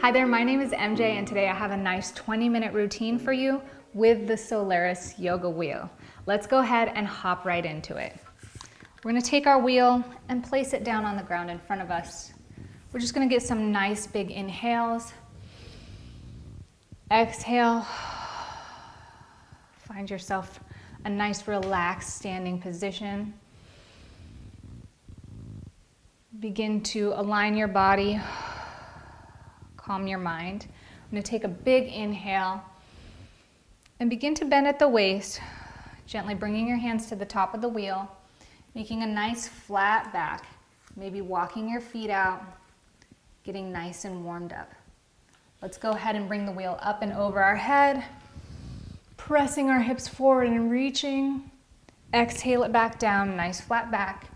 Hi there, my name is MJ and today I have a nice 20-minute routine for you with the Solaris yoga wheel. Let's go ahead and hop right into it. We're going to take our wheel and place it down on the ground in front of us. We're just going to get some nice big inhales. Exhale. Find yourself a nice relaxed standing position. Begin to align your body. Calm your mind. I'm going to take a big inhale and begin to bend at the waist, gently bringing your hands to the top of the wheel, making a nice flat back, maybe walking your feet out, getting nice and warmed up. Let's go ahead and bring the wheel up and over our head, pressing our hips forward and reaching. Exhale it back down, nice flat back.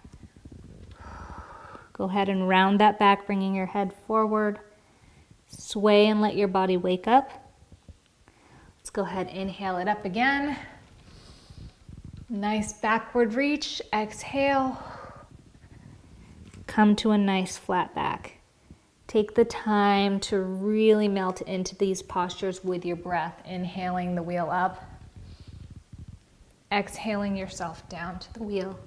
Go ahead and round that back, bringing your head forward. Sway and let your body wake up. Let's go ahead, inhale it up again. Nice backward reach, exhale. Come to a nice flat back. Take the time to really melt into these postures with your breath. Inhaling the wheel up. Exhaling yourself down to the wheel.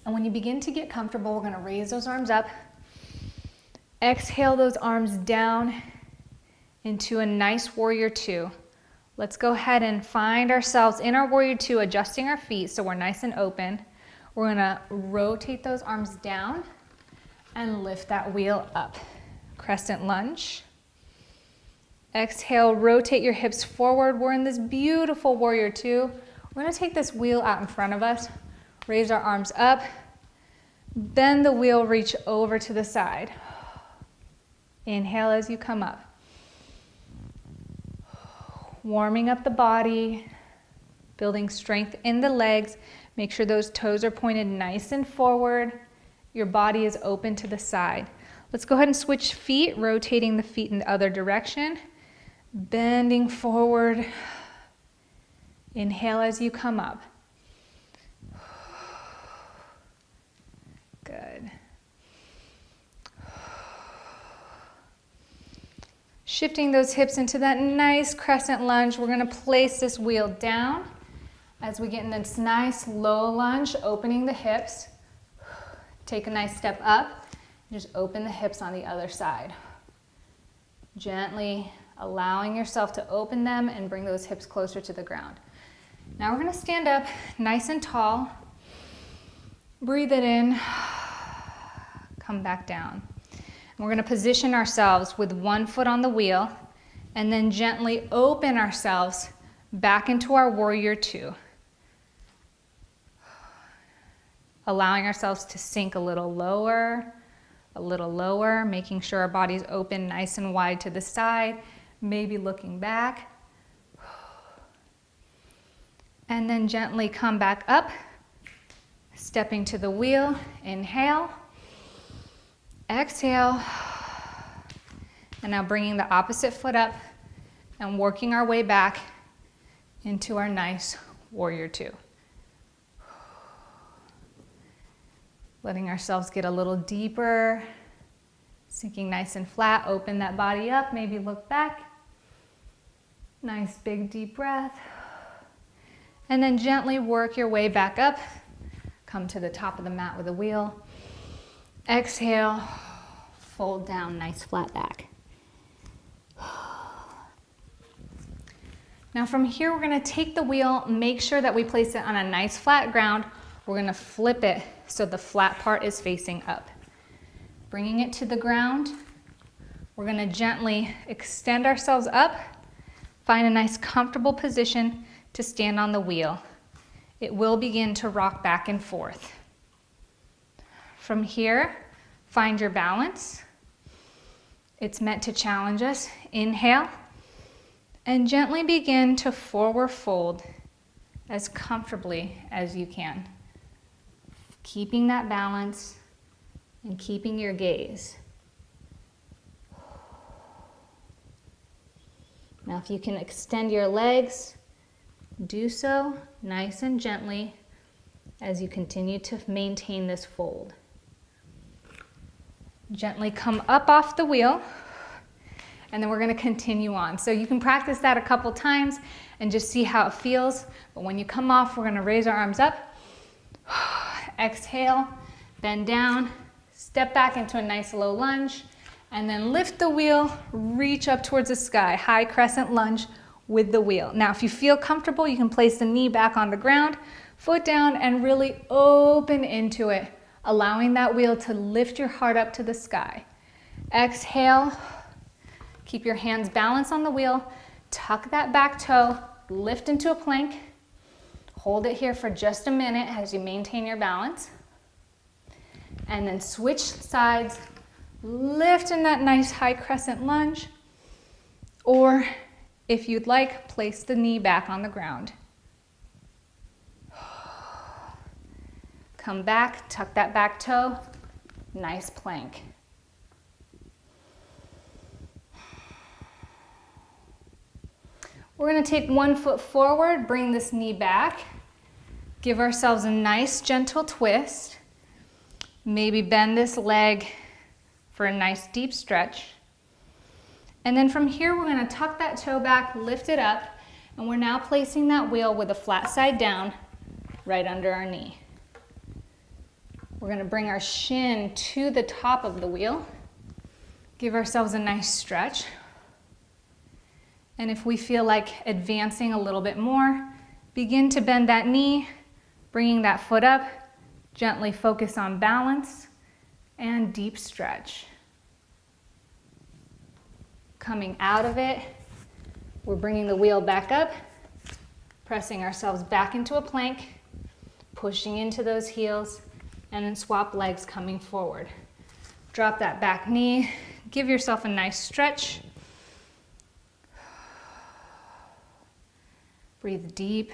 And when you begin to get comfortable, we're going to raise those arms up. Exhale those arms down into a nice warrior two. Let's go ahead and find ourselves in our warrior two, adjusting our feet so we're nice and open. We're gonna rotate those arms down and lift that wheel up. Crescent lunge. Exhale, rotate your hips forward. We're in this beautiful warrior two. We're gonna take this wheel out in front of us, raise our arms up, bend the wheel, reach over to the side. Inhale as you come up. Warming up the body, building strength in the legs. Make sure those toes are pointed nice and forward. Your body is open to the side. Let's go ahead and switch feet, rotating the feet in the other direction. Bending forward. Inhale as you come up. Good. Shifting those hips into that nice crescent lunge, we're going to place this wheel down as we get in this nice low lunge, opening the hips. Take a nice step up, and just open the hips on the other side. Gently allowing yourself to open them and bring those hips closer to the ground. Now we're going to stand up nice and tall. Breathe it in, come back down. We're going to position ourselves with one foot on the wheel and then gently open ourselves back into our warrior two. Allowing ourselves to sink a little lower, making sure our body's open nice and wide to the side, maybe looking back. And then gently come back up, stepping to the wheel, inhale. Exhale, and now bringing the opposite foot up and working our way back into our nice warrior two. Letting ourselves get a little deeper, sinking nice and flat, open that body up, maybe look back. Nice big deep breath. And then gently work your way back up. Come to the top of the mat with a wheel. Exhale, fold down, nice flat back. Now from here, we're gonna take the wheel, make sure that we place it on a nice flat ground. We're gonna flip it so the flat part is facing up. Bringing it to the ground, we're gonna gently extend ourselves up, find a nice comfortable position to stand on the wheel. It will begin to rock back and forth. From here, find your balance. It's meant to challenge us. Inhale, and gently begin to forward fold as comfortably as you can. Keeping that balance and keeping your gaze. Now if you can extend your legs, do so nice and gently as you continue to maintain this fold. Gently come up off the wheel, and then we're gonna continue on. So you can practice that a couple times and just see how it feels. But when you come off, we're gonna raise our arms up. Exhale, bend down, step back into a nice low lunge, and then lift the wheel, reach up towards the sky, high crescent lunge with the wheel. Now, if you feel comfortable, you can place the knee back on the ground, foot down, and really open into it, allowing that wheel to lift your heart up to the sky. Exhale, keep your hands balanced on the wheel, tuck that back toe, lift into a plank, hold it here for just a minute as you maintain your balance, and then switch sides, lift in that nice high crescent lunge, or if you'd like, place the knee back on the ground. Come back, tuck that back toe, nice plank. We're gonna take one foot forward, bring this knee back, give ourselves a nice gentle twist. Maybe bend this leg for a nice deep stretch. And then from here, we're gonna tuck that toe back, lift it up, and we're now placing that wheel with a flat side down right under our knee. We're gonna bring our shin to the top of the wheel, give ourselves a nice stretch. And if we feel like advancing a little bit more, begin to bend that knee, bringing that foot up, gently focus on balance and deep stretch. Coming out of it, we're bringing the wheel back up, pressing ourselves back into a plank, pushing into those heels, and then swap legs coming forward. Drop that back knee, give yourself a nice stretch. Breathe deep,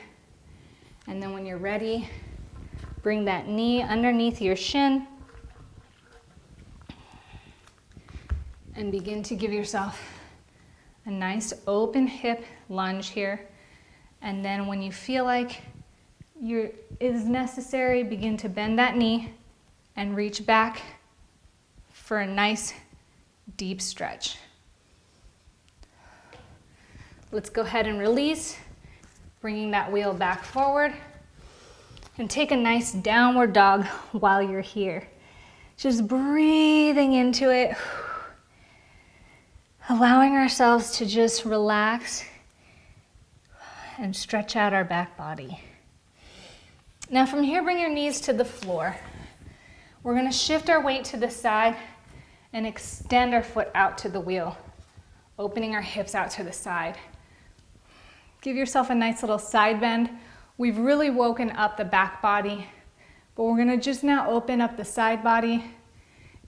and then when you're ready, bring that knee underneath your shin and begin to give yourself a nice open hip lunge here. And then when you feel like it is necessary, begin to bend that knee and reach back for a nice deep stretch. Let's go ahead and release. Bringing that wheel back forward, and take a nice downward dog while you're here. Just breathing into it, allowing ourselves to just relax and stretch out our back body. Now from here, bring your knees to the floor. We're gonna shift our weight to the side and extend our foot out to the wheel, opening our hips out to the side. Give yourself a nice little side bend. We've really woken up the back body, but we're gonna just now open up the side body,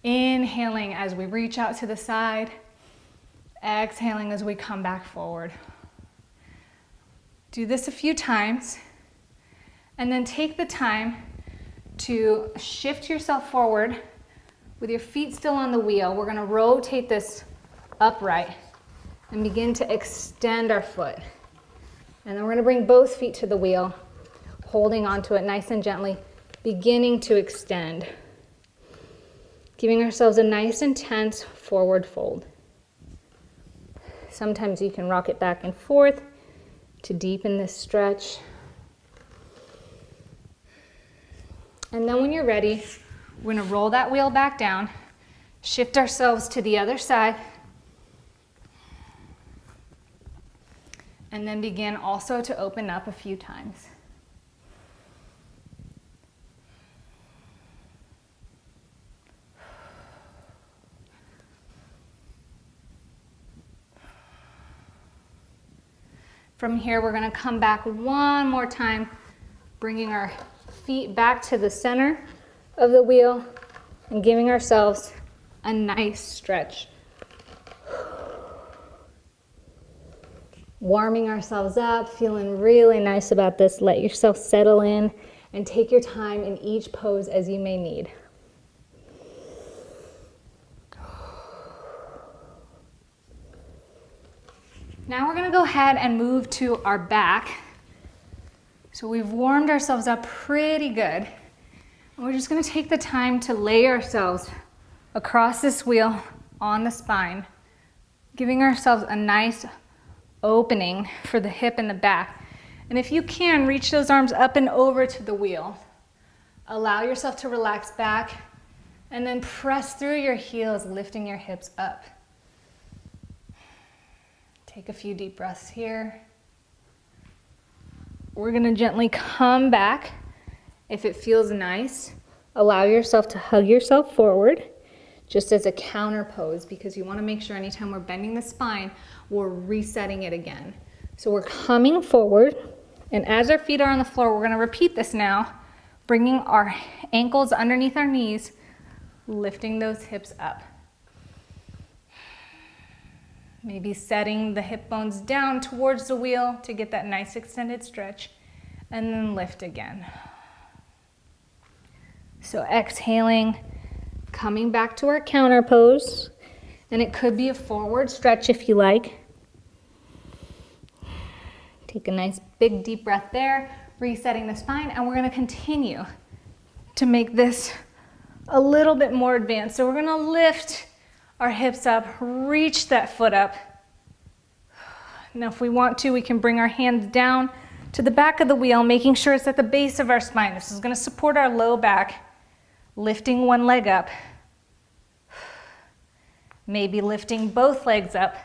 inhaling as we reach out to the side, exhaling as we come back forward. Do this a few times, and then take the time to shift yourself forward with your feet still on the wheel. We're gonna rotate this upright and begin to extend our foot. And then we're gonna bring both feet to the wheel, holding onto it nice and gently, beginning to extend. Giving ourselves a nice intense forward fold. Sometimes you can rock it back and forth to deepen this stretch. And then when you're ready, we're gonna roll that wheel back down, shift ourselves to the other side, and then begin also to open up a few times. From here, we're gonna come back one more time, bringing our feet back to the center of the wheel and giving ourselves a nice stretch. Warming ourselves up, feeling really nice about this. Let yourself settle in and take your time in each pose as you may need. Now we're gonna go ahead and move to our back. So we've warmed ourselves up pretty good. And we're just gonna take the time to lay ourselves across this wheel on the spine, giving ourselves a nice opening for the hip and the back. And if you can, reach those arms up and over to the wheel. Allow yourself to relax back and then press through your heels, lifting your hips up. Take a few deep breaths here. We're gonna gently come back. If it feels nice, allow yourself to hug yourself forward, just as a counter pose, because you wanna make sure anytime we're bending the spine, we're resetting it again. So we're coming forward, and as our feet are on the floor, we're gonna repeat this now, bringing our ankles underneath our knees, lifting those hips up. Maybe setting the hip bones down towards the wheel to get that nice extended stretch, and then lift again. So exhaling, coming back to our counter pose, and it could be a forward stretch if you like. Take a nice big deep breath there, resetting the spine, and we're gonna continue to make this a little bit more advanced. So we're gonna lift our hips up, reach that foot up. Now if we want to, we can bring our hands down to the back of the wheel, making sure it's at the base of our spine. This is gonna support our low back, lifting one leg up. Maybe lifting both legs up.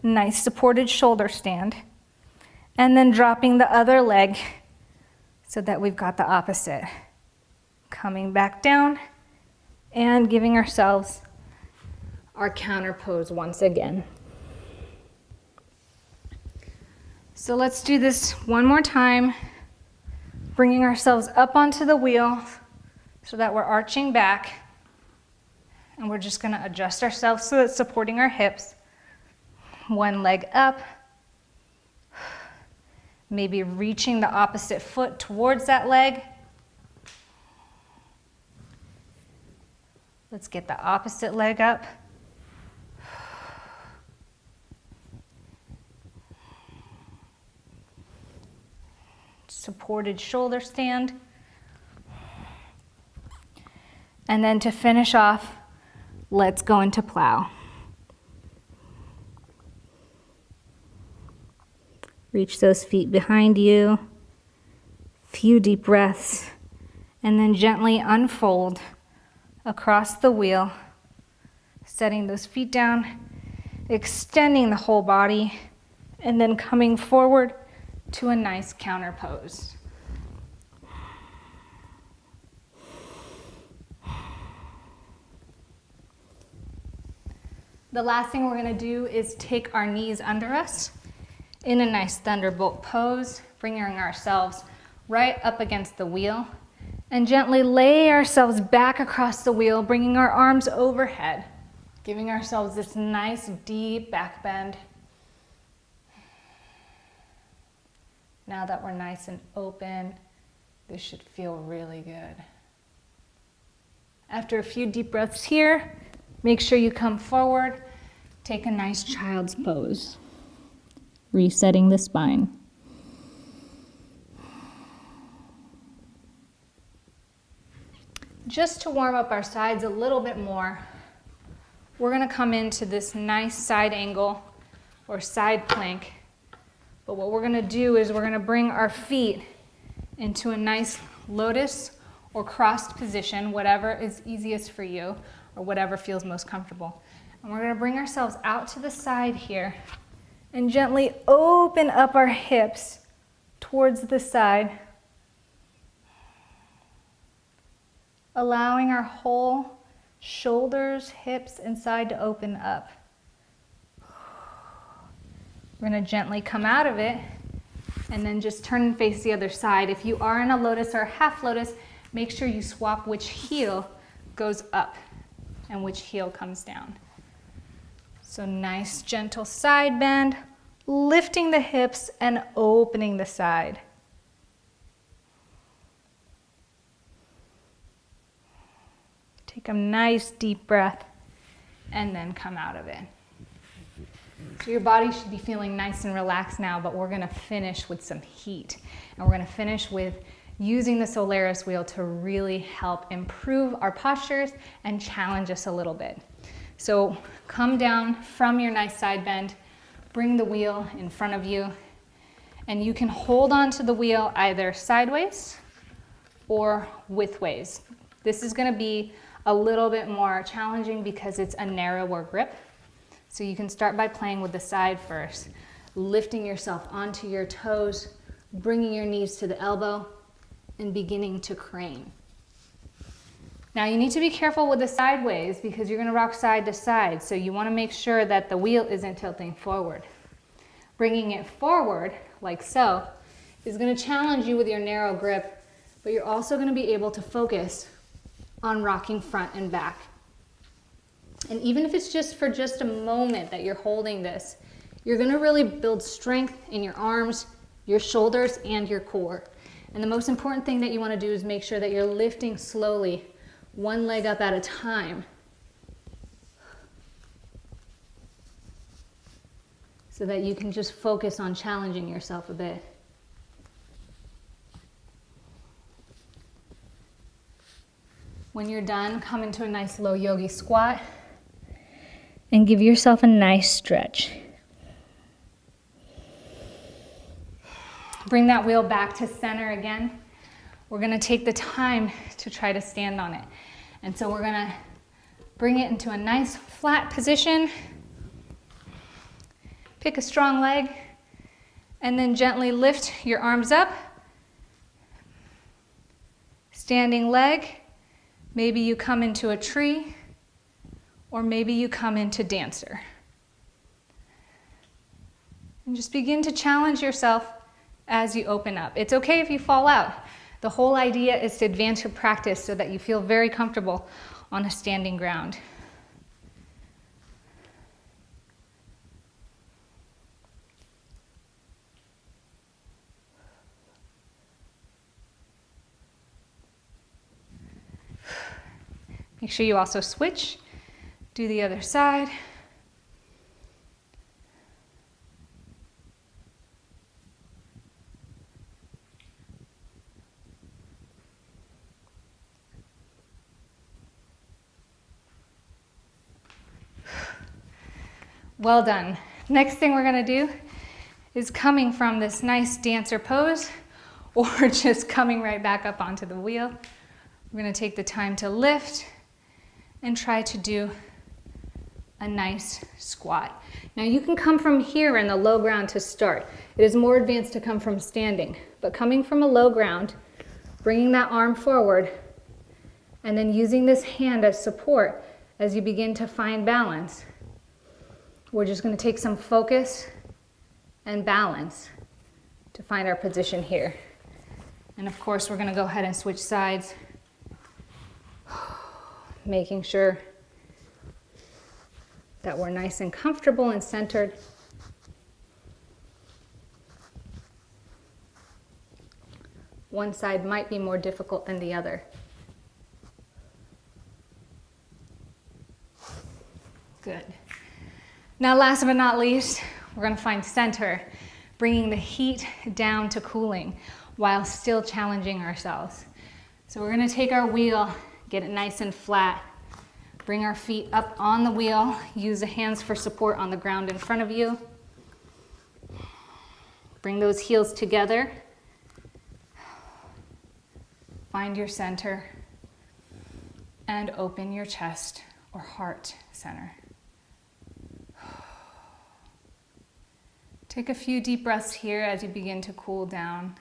Nice supported shoulder stand. And then dropping the other leg so that we've got the opposite. Coming back down and giving ourselves our counter pose once again. So let's do this one more time, bringing ourselves up onto the wheel so that we're arching back, and we're just gonna adjust ourselves so it's supporting our hips. One leg up, maybe reaching the opposite foot towards that leg. Let's get the opposite leg up. Supported shoulder stand. And then to finish off, let's go into plow. Reach those feet behind you. Few deep breaths, and then gently unfold across the wheel, setting those feet down, extending the whole body, and then coming forward to a nice counter pose. The last thing we're gonna do is take our knees under us in a nice thunderbolt pose, bringing ourselves right up against the wheel, and gently lay ourselves back across the wheel, bringing our arms overhead, giving ourselves this nice deep back bend. Now that we're nice and open, this should feel really good. After a few deep breaths here, make sure you come forward, take a nice child's pose, resetting the spine. Just to warm up our sides a little bit more, we're gonna come into this nice side angle or side plank. But what we're gonna do is we're gonna bring our feet into a nice lotus or crossed position, whatever is easiest for you or whatever feels most comfortable. And we're gonna bring ourselves out to the side here and gently open up our hips towards the side, allowing our whole shoulders, hips, and side to open up. We're gonna gently come out of it and then just turn and face the other side. If you are in a lotus or half lotus, make sure you swap which heel goes up and which heel comes down. So nice gentle side bend, lifting the hips and opening the side. Take a nice deep breath and then come out of it. So your body should be feeling nice and relaxed now, but we're gonna finish with some heat. And we're gonna finish with using the Solaris wheel to really help improve our postures and challenge us a little bit. So come down from your nice side bend, bring the wheel in front of you, and you can hold on to the wheel either sideways or widthways. This is gonna be a little bit more challenging because it's a narrower grip. So you can start by playing with the side first, lifting yourself onto your toes, bringing your knees to the elbow, and beginning to crane. Now you need to be careful with the sideways because you're gonna rock side to side, so you wanna make sure that the wheel isn't tilting forward. Bringing it forward, like so, is gonna challenge you with your narrow grip, but you're also gonna be able to focus on rocking front and back. And even if it's just for just a moment that you're holding this, you're gonna really build strength in your arms, your shoulders, and your core. And the most important thing that you wanna do is make sure that you're lifting slowly, one leg up at a time, so that you can just focus on challenging yourself a bit. When you're done, come into a nice low yogi squat and give yourself a nice stretch. Bring that wheel back to center again. We're gonna take the time to try to stand on it. And so we're gonna bring it into a nice flat position. Pick a strong leg and then gently lift your arms up. Standing leg. Maybe you come into a tree, or maybe you come into dancer. And just begin to challenge yourself as you open up. It's okay if you fall out. The whole idea is to advance your practice so that you feel very comfortable on a standing ground. Make sure you also switch, do the other side. Well done. Next thing we're gonna do is coming from this nice dancer pose or just coming right back up onto the wheel. We're gonna take the time to lift and try to do a nice squat. Now you can come from here in the low ground to start. It is more advanced to come from standing, but coming from a low ground, bringing that arm forward, and then using this hand as support as you begin to find balance. We're just gonna take some focus and balance to find our position here. And of course, we're gonna go ahead and switch sides, making sure that we're nice and comfortable and centered. One side might be more difficult than the other. Good. Now, last but not least, we're gonna find center, bringing the heat down to cooling while still challenging ourselves. So we're gonna take our wheel, get it nice and flat, bring our feet up on the wheel, use the hands for support on the ground in front of you. Bring those heels together. Find your center and open your chest or heart center. Take a few deep breaths here as you begin to cool down.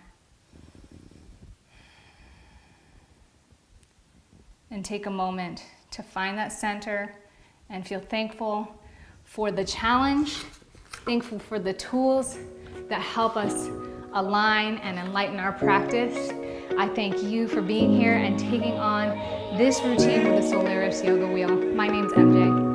And take a moment to find that center and feel thankful for the challenge, thankful for the tools that help us align and enlighten our practice. I thank you for being here and taking on this routine with the Solaris yoga wheel. My name's MJ.